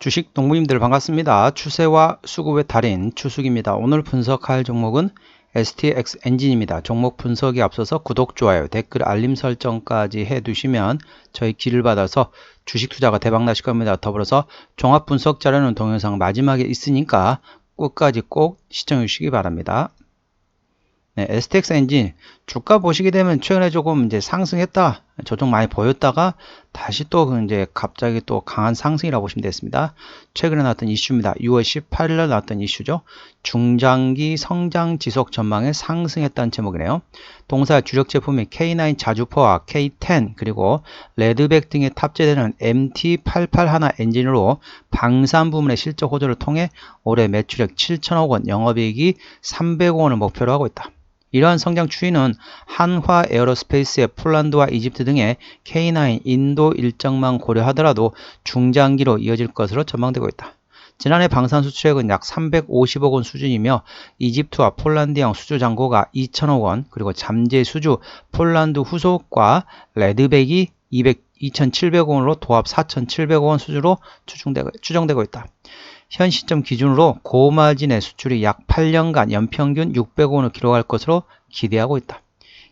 주식 농부님들 반갑습니다. 추세와 수급의 달인 추숙입니다. 오늘 분석할 종목은 STX 엔진입니다. 종목 분석에 앞서서 구독, 좋아요, 댓글, 알림 설정까지 해두시면 저희 길을 받아서 주식 투자가 대박나실 겁니다. 더불어서 종합 분석 자료는 동영상 마지막에 있으니까 끝까지 꼭 시청해 주시기 바랍니다. 네, STX 엔진 주가 보시게 되면 최근에 조금 이제 상승했다, 조정 많이 보였다가 다시 또 이제 갑자기 또 강한 상승이라고 보시면 되겠습니다. 최근에 나왔던 이슈입니다. 6월 18일 날 나왔던 이슈죠. 중장기 성장 지속 전망에 상승했다는 제목이네요. 동사 주력 제품인 K9 자주포와 K10 그리고 레드백 등에 탑재되는 MT881 엔진으로 방산 부문의 실적 호조를 통해 올해 매출액 7천억 원, 영업이익이 300억 원을 목표로 하고 있다. 이러한 성장 추이는 한화 에어로스페이스의 폴란드와 이집트 등의 K9 인도 일정만 고려하더라도 중장기로 이어질 것으로 전망되고 있다. 지난해 방산 수출액은 약 350억 원 수준이며 이집트와 폴란드형 수주 잔고가 2천억 원, 그리고 잠재 수주 폴란드 후속과 레드백이 2,700억 원으로 도합 4,700억 원 수주로 추정되고 있다. 현 시점 기준으로 고마진의 수출이 약 8년간 연평균 600억 원을 기록할 것으로 기대하고 있다.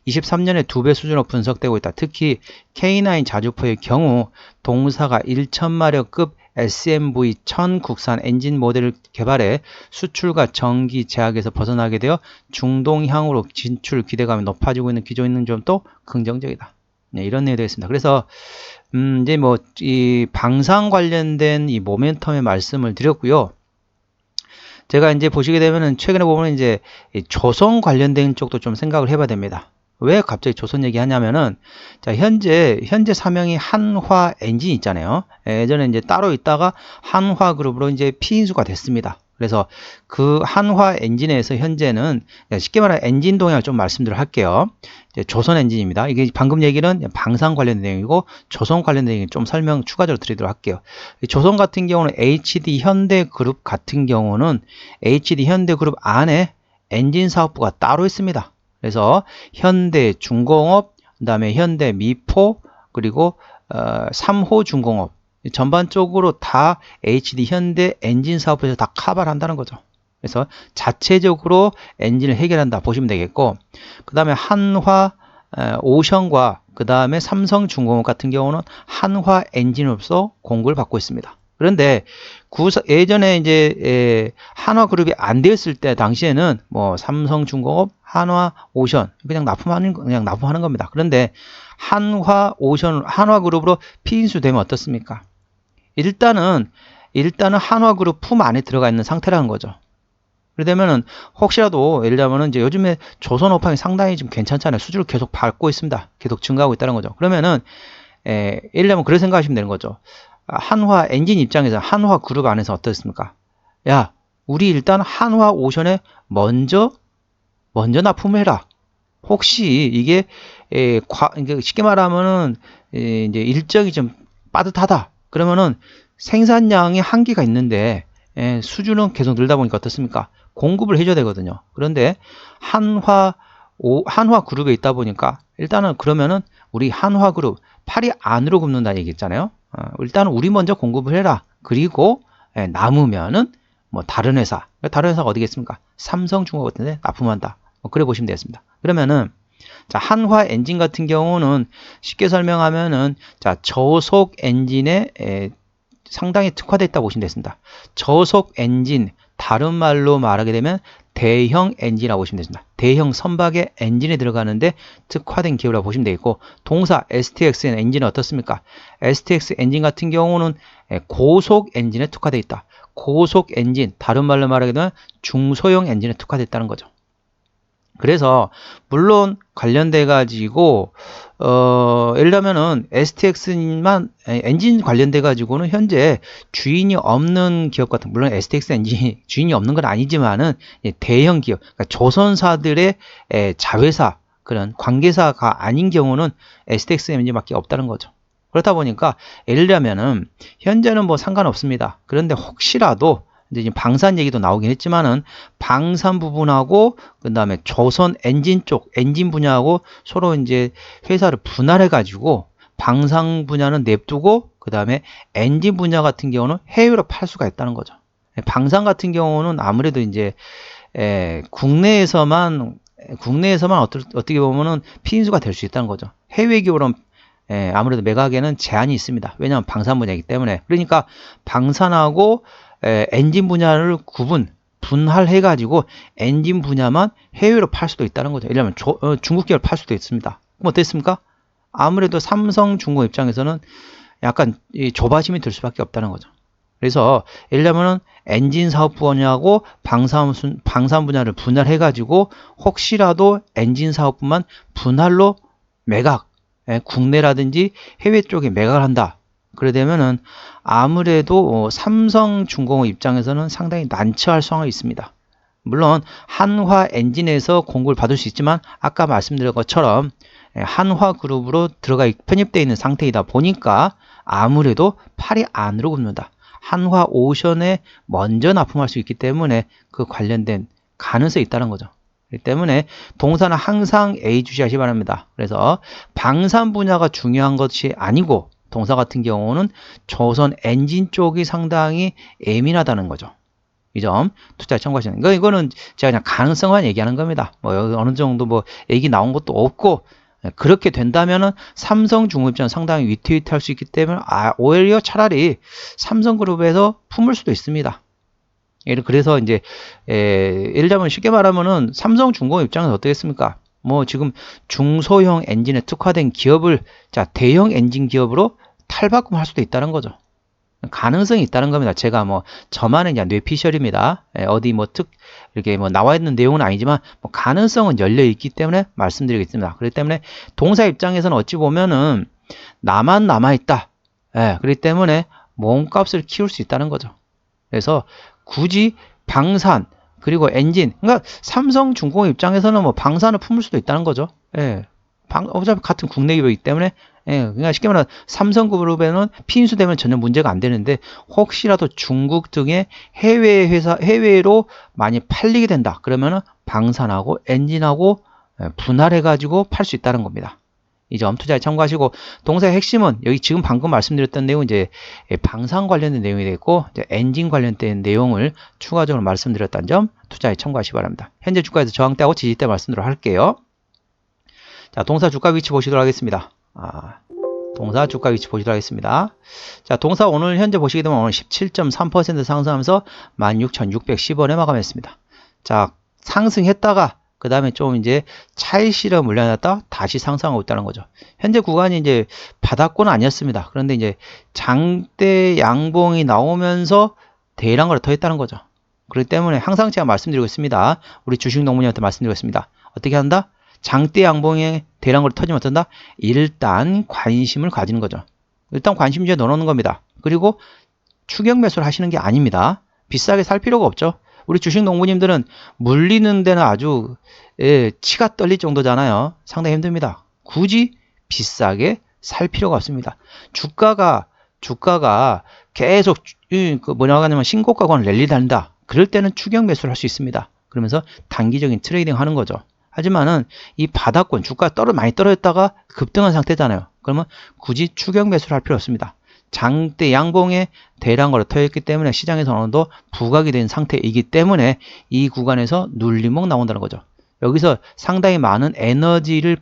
23년에 2배 수준으로 분석되고 있다. 특히 K9 자주포의 경우 동사가 1,000마력급 SMV 1000 국산 엔진 모델을 개발해 수출과 전기 제약에서 벗어나게 되어 중동향으로 진출 기대감이 높아지고 있는 기조에 있는 점도 긍정적이다. 네, 이런 내용이 되어 있습니다. 그래서 이제 뭐 이 방산 관련된 이 모멘텀의 말씀을 드렸고요. 제가 이제 보시게 되면은 최근에 보면 이제 조선 관련된 쪽도 좀 생각을 해봐야 됩니다. 왜 갑자기 조선 얘기하냐면은, 자, 현재 사명이 한화 엔진 있잖아요. 예전에 이제 따로 있다가 한화 그룹으로 이제 피인수가 됐습니다. 그래서 그 한화 엔진에서 현재는 쉽게 말하면 엔진 동향을 좀 말씀드려 할게요. 이제 조선 엔진입니다. 이게 방금 얘기는 방산 관련된 내용이고 조선 관련된 내용 좀 설명 추가적으로 드리도록 할게요. 조선 같은 경우는 HD 현대그룹 같은 경우는 HD 현대그룹 안에 엔진 사업부가 따로 있습니다. 그래서 현대중공업, 그 다음에 현대미포, 그리고 3호중공업 전반적으로 다 HD 현대 엔진 사업에서 다 커버를 한다는 거죠. 그래서 자체적으로 엔진을 해결한다 보시면 되겠고, 그 다음에 한화 오션과 그 다음에 삼성중공업 같은 경우는 한화 엔진으로서 공급을 받고 있습니다. 그런데 예전에 이제 한화그룹이 안 되었을 때 당시에는 뭐 삼성중공업, 한화 오션 그냥 납품하는 겁니다. 그런데 한화 오션, 한화그룹으로 피인수 되면 어떻습니까? 일단은 한화그룹 품 안에 들어가 있는 상태라는 거죠. 그러면은 혹시라도 예를 들자면은 이제 요즘에 조선업황이 상당히 좀 괜찮잖아요. 수주를 계속 밟고 있습니다. 계속 증가하고 있다는 거죠. 그러면은 예를 들면 그렇게 생각하시면 되는 거죠. 한화 엔진 입장에서 한화 그룹 안에서 어떻습니까? 야, 우리 일단 한화 오션에 먼저 납품을 해라. 혹시 이게 쉽게 말하면은 이제 일정이 좀 빠듯하다. 그러면은 생산량이 한계가 있는데 수주는 계속 늘다 보니까 어떻습니까? 공급을 해줘야 되거든요. 그런데 한화 그룹에 있다 보니까 일단은 그러면은 우리 한화 그룹 팔이 안으로 굽는다 얘기했잖아요. 일단은 우리 먼저 공급을 해라. 그리고 남으면은 뭐 다른 회사가 어디겠습니까? 삼성중공업 같은 데 납품한다. 그래 보시면 되겠습니다. 그러면은 자, 한화 엔진 같은 경우는 쉽게 설명하면은 자, 저속 엔진에 상당히 특화되어 있다고 보시면 되겠습니다. 저속 엔진, 다른 말로 말하게 되면 대형 엔진이라고 보시면 되겠습니다. 대형 선박의 엔진에 들어가는데 특화된 기업이라고 보시면 되겠고, 동사 STX 엔진은 어떻습니까? STX 엔진 같은 경우는 고속 엔진에 특화되어 있다. 고속 엔진, 다른 말로 말하게 되면 중소형 엔진에 특화되어 있다는 거죠. 그래서 물론 관련돼 가지고 예를 들면은 STX만 엔진 관련돼 가지고는 현재 주인이 없는 기업 같은, 물론 STX 엔진 주인이 없는 건 아니지만은 대형 기업, 그러니까 조선사들의 자회사 그런 관계사가 아닌 경우는 STX 엔진밖에 없다는 거죠. 그렇다 보니까 예를 들면은 현재는 뭐 상관없습니다. 그런데 혹시라도 이제 방산 얘기도 나오긴 했지만은 방산 부분하고 그 다음에 조선 엔진 쪽 엔진 분야하고 서로 이제 회사를 분할해 가지고 방산 분야는 냅두고 그 다음에 엔진 분야 같은 경우는 해외로 팔 수가 있다는 거죠. 방산 같은 경우는 아무래도 이제 국내에서만 어떻게 보면은 피인수가 될 수 있다는 거죠. 해외 기업으로는 아무래도 매각에는 제한이 있습니다. 왜냐하면 방산 분야이기 때문에. 그러니까 방산하고 엔진 분야를 분할해 가지고 엔진 분야만 해외로 팔 수도 있다는 거죠. 예를 들면 중국 기업을 팔 수도 있습니다. 그럼 어땠습니까? 아무래도 삼성중공 입장에서는 약간 조바심이 들 수밖에 없다는 거죠. 그래서 예를 들면은 엔진 사업 분야하고 방산 분야를 분할해 가지고 혹시라도 엔진 사업부만 분할로 매각, 국내라든지 해외 쪽에 매각을 한다. 그래 되면은 아무래도 삼성중공업 입장에서는 상당히 난처할 상황이 있습니다. 물론 한화 엔진에서 공급을 받을 수 있지만 아까 말씀드린 것처럼 한화그룹으로 편입되어 있는 상태이다 보니까 아무래도 팔이 안으로 굽는다. 한화오션에 먼저 납품할 수 있기 때문에 그 관련된 가능성이 있다는 거죠. 그렇기 때문에 동사는 항상 A 주시하시 바랍니다. 그래서 방산 분야가 중요한 것이 아니고 동사 같은 경우는 조선 엔진 쪽이 상당히 예민하다는 거죠. 이 점 투자에 참고하시는 거. 이거는 제가 그냥 가능성만 얘기하는 겁니다. 뭐 어느 정도 뭐 얘기 나온 것도 없고 그렇게 된다면은 삼성중공업 입장은 상당히 위태위태할 수 있기 때문에 오히려 차라리 삼성그룹에서 품을 수도 있습니다. 그래서 이제 예를 들면 쉽게 말하면은 삼성중공업 입장에서 어떻겠습니까? 뭐 지금 중소형 엔진에 특화된 기업을 대형 엔진 기업으로 탈바꿈할 수도 있다는 거죠. 가능성이 있다는 겁니다. 제가 뭐 저만의 이제 뇌피셜입니다. 어디 뭐 이렇게 뭐 나와 있는 내용은 아니지만 뭐 가능성은 열려 있기 때문에 말씀드리겠습니다. 그렇기 때문에 동사 입장에서는 어찌 보면은 나만 남아 있다. 그렇기 때문에 몸값을 키울 수 있다는 거죠. 그래서 굳이 방산 그리고 엔진, 그러니까 삼성중공업 입장에서는 뭐 방산을 품을 수도 있다는 거죠. 어차피 같은 국내 기업이기 때문에 그러니까 쉽게 말하면 삼성그룹에는 피인수되면 전혀 문제가 안 되는데 혹시라도 중국 등의 해외로 많이 팔리게 된다. 그러면은 방산하고 엔진하고 분할해 가지고 팔 수 있다는 겁니다. 이 점 투자에 참고하시고 동사의 핵심은 여기 지금 방금 말씀드렸던 내용은 이제 방산 관련된 내용이 되겠고 이제 엔진 관련된 내용을 추가적으로 말씀드렸다는 점 투자에 참고하시기 바랍니다. 현재 주가에서 저항대하고 지지대 말씀드리도록 할게요. 자, 동사 주가 위치 보시도록 하겠습니다. 동사 주가 위치 보시도록 하겠습니다. 자, 동사 오늘 현재 보시게 되면 오늘 17.3% 상승하면서 16,610원에 마감했습니다. 자, 상승했다가 그 다음에 좀 이제 차익실현 물려놨다 다시 상승하고 있다는 거죠. 현재 구간이 이제 바닥권은 아니었습니다. 그런데 이제 장대 양봉이 나오면서 대량으로 더했다는 거죠. 그렇기 때문에 항상 제가 말씀드리고 있습니다. 우리 주식 농부님한테 말씀드리고 있습니다. 어떻게 한다? 장대 양봉에 대량으로 터지면 어떤다? 일단 관심을 가지는 거죠. 일단 관심주에 넣어놓는 겁니다. 그리고 추격 매수를 하시는 게 아닙니다. 비싸게 살 필요가 없죠. 우리 주식 농부님들은 물리는 데는 아주 치가 떨릴 정도잖아요. 상당히 힘듭니다. 굳이 비싸게 살 필요가 없습니다. 주가가 계속 뭐라고 하냐면 신고가권 랠리 달린다. 그럴 때는 추격 매수를 할 수 있습니다. 그러면서 단기적인 트레이딩 하는 거죠. 하지만은 이 바닥권 주가가 많이 떨어졌다가 급등한 상태잖아요. 그러면 굳이 추격 매수를 할 필요 없습니다. 장대 양봉에 대량으로 터졌기 때문에 시장에서 어느 정도 부각이 된 상태이기 때문에 이 구간에서 눌림목 나온다는 거죠. 여기서 상당히 많은 에너지를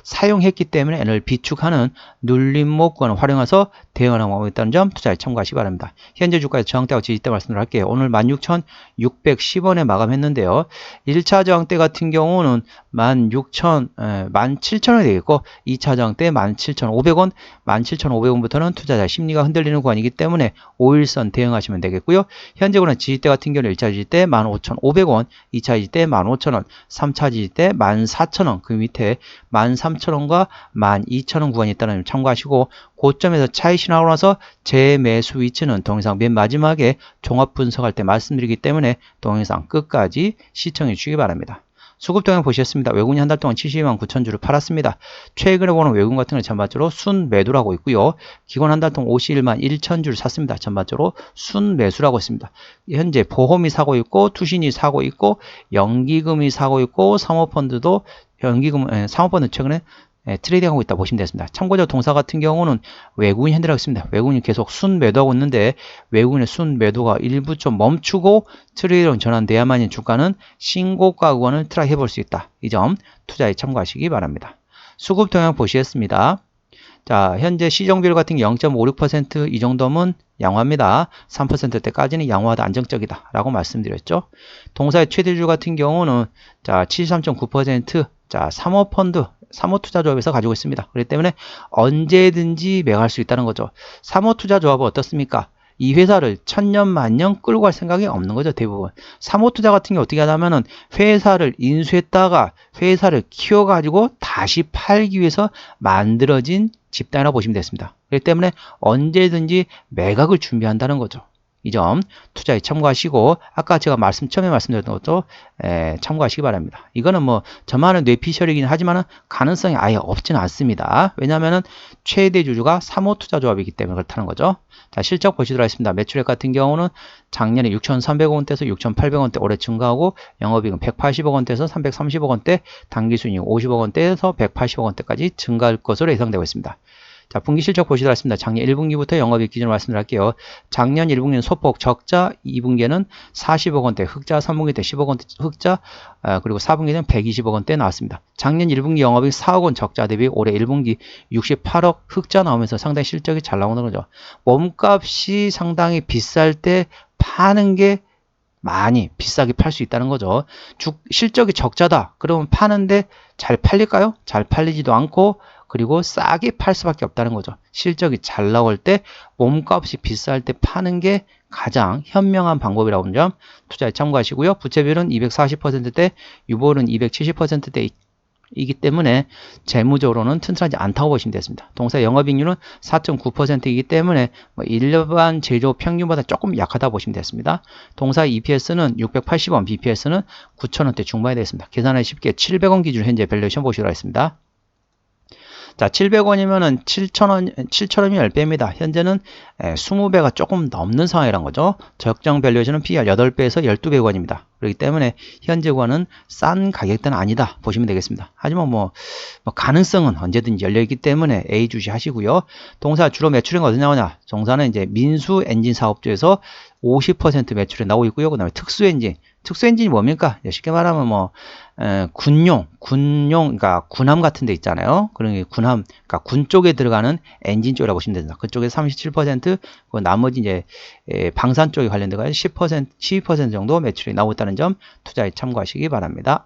사용했기 때문에 에너지를 비축하는 눌림목 구간을 활용해서 대응하고 있다는 점 투자에 참고하시기 바랍니다. 현재 주가에서 저항대하고 지지대 말씀을 할게요. 오늘 16,610원에 마감했는데요. 1차 저항대 같은 경우는 17,000원이 되겠고 2차 저항대 17,500원, 17,500원부터는 투자자 심리가 흔들리는 구간이기 때문에 5일선 대응하시면 되겠고요. 현재 구간 지지대 같은 경우는 1차 지지대 15,500원, 2차 지지대 15,000원, 3차 지지대 14,000원, 그 밑에 13,000원과 12,000원 구간이 있다는 점 참고하시고 고점에서 차익 실현하고 나서 재매수 위치는 동영상 맨 마지막에 종합 분석할 때 말씀드리기 때문에 동영상 끝까지 시청해 주시기 바랍니다. 수급 동향 보셨습니다. 외국인이 한 달 동안 72만 9천 주를 팔았습니다. 최근에 보는 외국인 같은 경우는 전반적으로 순매도를 하고 있고요. 기관 한 달 동안 51만 1천 주를 샀습니다. 전반적으로 순매수라고 있습니다. 현재 보험이 사고 있고 투신이 사고 있고 연기금이 사고 있고 사모펀드도 사모펀드 최근에 트레이딩하고 있다 보시면 되겠습니다. 참고적으로 동사 같은 경우는 외국인 핸들하고 있습니다. 외국인이 계속 순 매도하고 있는데 외국인의 순 매도가 일부 좀 멈추고 트레이드로 전환돼야만이 주가는 신고가 구간을 트라이 해볼 수 있다. 이 점 투자에 참고하시기 바랍니다. 수급 동향 보시겠습니다. 자, 현재 시정 비율 같은 게 0.56% 이 정도면 양호합니다. 3%대까지는 양호하다, 안정적이다 라고 말씀드렸죠. 동사의 최대주 같은 경우는 자 73.9% 자 사모펀드, 사모투자조합에서 가지고 있습니다. 그렇기 때문에 언제든지 매각할 수 있다는 거죠. 사모투자조합은 어떻습니까? 이 회사를 천년 만년 끌고 갈 생각이 없는 거죠. 대부분 사모투자 같은 게 어떻게 하냐면은 회사를 인수했다가 회사를 키워가지고 다시 팔기 위해서 만들어진 집단이라고 보시면 되겠습니다. 그렇기 때문에 언제든지 매각을 준비한다는 거죠. 이 점 투자에 참고하시고 아까 제가 처음에 말씀드렸던 것도 참고하시기 바랍니다. 이거는 뭐 저만의 뇌피셜이긴 하지만 가능성이 아예 없지는 않습니다. 왜냐하면 최대 주주가 사모투자조합이기 때문에 그렇다는 거죠. 자, 실적 보시도록 하겠습니다. 매출액 같은 경우는 작년에 6,300억 원대에서 6,800원대 올해 증가하고 영업이익은 180억 원대에서 330억 원대, 당기순이익 50억 원대에서 180억 원대까지 증가할 것으로 예상되고 있습니다. 자, 분기 실적 보시도록 하겠습니다. 작년 1분기부터 영업이익 기준으로 말씀드릴게요. 작년 1분기는 소폭 적자, 2분기에는 40억 원대 흑자, 3분기 때 10억 원대 흑자, 그리고 4분기에는 120억 원대 나왔습니다. 작년 1분기 영업이익 4억 원 적자 대비 올해 1분기 68억 흑자 나오면서 상당히 실적이 잘 나오는 거죠. 몸값이 상당히 비쌀 때 파는 게 많이 비싸게 팔 수 있다는 거죠. 실적이 적자다. 그러면 파는데 잘 팔릴까요? 잘 팔리지도 않고 그리고 싸게 팔 수밖에 없다는 거죠. 실적이 잘 나올 때 몸값이 비쌀 때 파는 게 가장 현명한 방법이라고 하는 점 투자에 참고하시고요. 부채비율은 240%대, 유보율은 270%대 이기 때문에 재무적으로는 튼튼하지 않다고 보시면 되겠습니다. 동사 영업이익률은 4.9%이기 때문에 일반 제조 평균보다 조금 약하다 보시면 되겠습니다. 동사 EPS는 680원, BPS는 9,000원대 중반이 되겠습니다. 계산하기 쉽게 700원 기준 현재 밸류에이션 보시도록 하겠습니다. 자, 700원이면은 7,000원이 10배입니다. 현재는 20배가 조금 넘는 상황이란 거죠. 적정 밸류에이션은 PR 8배에서 1200원입니다. 그렇기 때문에 현재 구간은 싼 가격대는 아니다 보시면 되겠습니다. 하지만 뭐 가능성은 언제든지 열려있기 때문에 A 주시 하시고요. 동사 주로 매출액이 어디 나오냐? 동사는 이제 민수 엔진 사업주에서 50% 매출이 나오고 있고요. 그 다음에 특수 엔진이 뭡니까? 쉽게 말하면 뭐 군용, 그러니까 군함 같은 데 있잖아요. 그런 군함, 그러니까 군 쪽에 들어가는 엔진 쪽이라고 보시면 됩니다. 그쪽에 37%, 그 나머지 이제 방산 쪽에 관련돼서 10%, 12% 정도 매출이 나오고 있다는 점 투자에 참고하시기 바랍니다.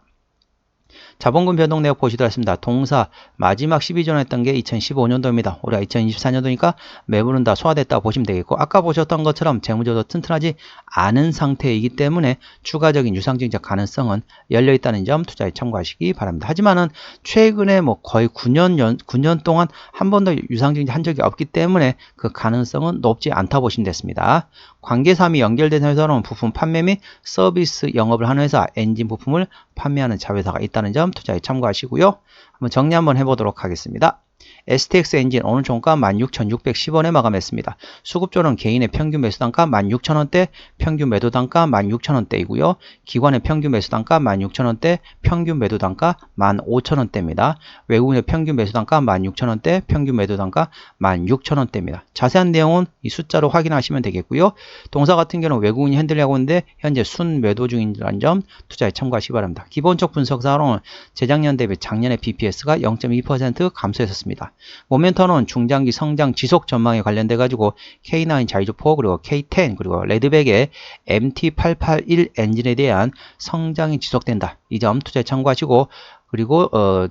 자본금 변동 내역 보시도록 하겠습니다. 동사 마지막 12전환했던 게 2015년도입니다. 올해 2024년도니까 매물은 다 소화됐다고 보시면 되겠고 아까 보셨던 것처럼 재무제도 튼튼하지 않은 상태이기 때문에 추가적인 유상증자 가능성은 열려있다는 점 투자에 참고하시기 바랍니다. 하지만은 최근에 뭐 거의 9년 동안 한 번도 유상증자 한 적이 없기 때문에 그 가능성은 높지 않다 보시면 됐습니다. 관계사항이 연결된 회사로는 부품 판매 및 서비스 영업을 하는 회사, 엔진 부품을 판매하는 자회사가 있다는 점 투자에 참고하시고요. 한번 정리 한번 해보도록 하겠습니다. STX 엔진 오늘 종가 16,610원에 마감했습니다. 수급조는 개인의 평균 매수단가 16,000원대, 평균 매도단가 16,000원대이고요. 기관의 평균 매수단가 16,000원대, 평균 매도단가 15,000원대입니다. 외국인의 평균 매수단가 16,000원대, 평균 매도단가 16,000원대입니다. 자세한 내용은 이 숫자로 확인하시면 되겠고요. 동사 같은 경우는 외국인이 핸들하고 있는데 현재 순 매도 중이라는 점 투자에 참고하시기 바랍니다. 기본적 분석사로는 재작년 대비 작년의 BPS가 0.2% 감소했었습니다. 모멘텀은 중장기 성장 지속 전망에 관련돼 가지고 K9 자이조포 그리고 K10 그리고 레드백의 MT881 엔진에 대한 성장이 지속된다. 이 점 투자에 참고하시고 그리고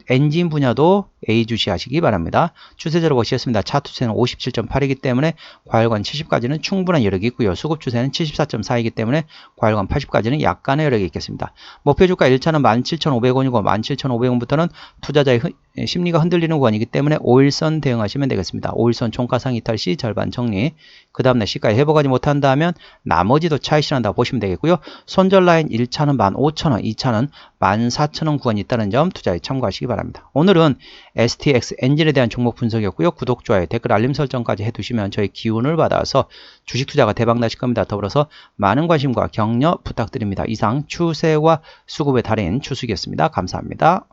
엔진 분야도 A 주시하시기 바랍니다. 추세대로 보시겠습니다. 차트 추세는 57.8이기 때문에 과열관 70까지는 충분한 여력이 있고요. 수급 추세는 74.4이기 때문에 과열관 80까지는 약간의 여력이 있겠습니다. 목표 주가 1차는 17,500원이고 17,500원부터는 투자자의 심리가 흔들리는 구간이기 때문에 5일선 대응하시면 되겠습니다. 5일선 종가상 이탈 시 절반 정리. 그 다음날 시가에 회복하지 못한다면 나머지도 차익 실현한다고 보시면 되겠고요. 손절 라인 1차는 15,000원, 2차는 14,000원 구간이 있다는 점 투자에 참고하시기 바랍니다. 오늘은 STX 엔진에 대한 종목 분석이었고요. 구독, 좋아요, 댓글, 알림 설정까지 해두시면 저희 기운을 받아서 주식 투자가 대박 나실 겁니다. 더불어서 많은 관심과 격려 부탁드립니다. 이상 추세와 수급의 달인 추수기였습니다. 감사합니다.